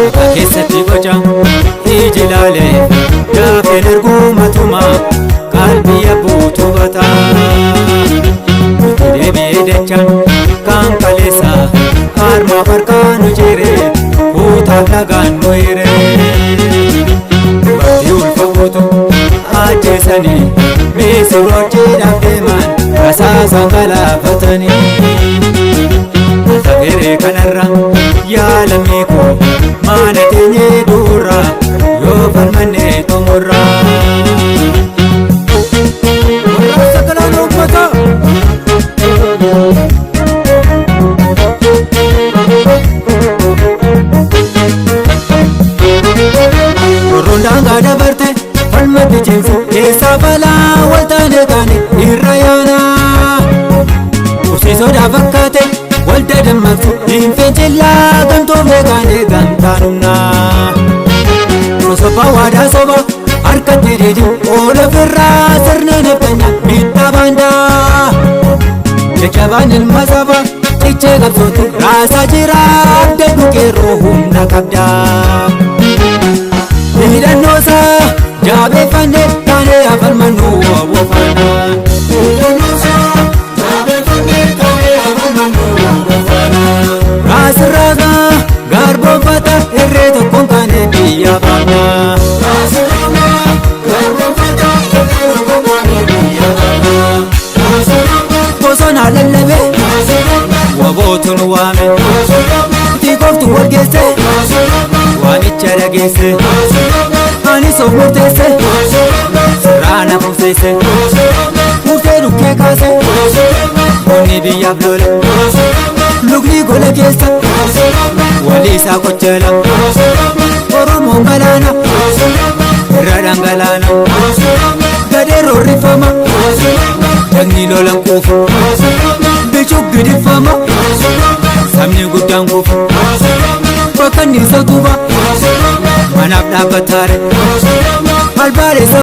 keessatti boca ijilaalee gaafeen ergumatuma qalbii abbuutu bata deebi'ee dachaan kan kaleessa harma harkaan jire kuutaaf lagaan mo'ire bakki ulfaatu ajjeesanii miisuu hojiidhaaf deeman rasaasaan galaafatanii Tafere kanarra yaalamii koo maana teenyee duura yoo falmannee xumurra warraasa galaan uummata Roorroon daangaa dabarte falmatti cimse keessaa balaa waltaanee taane irra yaana Ursiisoodhaa fakkaate walda dammaqsu hinfincillaa gamtoomee kaanee gamtaanumnaa Sosobbaa waadaa soba harkatti didi oola firraa sirna naftanyaa bittaa baandaa Jajjabaan ilma saba cichee qabsootti raasaa jira abda duqeerroo humna qabdaa Hidhannoosaa jaabeeffannee taanee afalmannuu wawwafaanaa Raasirraaga garboonfata irree tokkoon kaanee biyya baanaa Bosona lallabee wabootuun waame Tiikooftu walgeesse waamicha dhageesse Anis of murteesse sirraana fuufseesse Murtee dhukkee kaase Onni biyyaaf lole Lugni gola keessa walii isaa qocheela Oromoon galaana irra dhangalaana Gadeeroo rifama dhagni lolan quufu Bichuuf gidiffama sabni guddaan quufu Bakka inni isa tuuba manaaf dhaabbataare Albaalee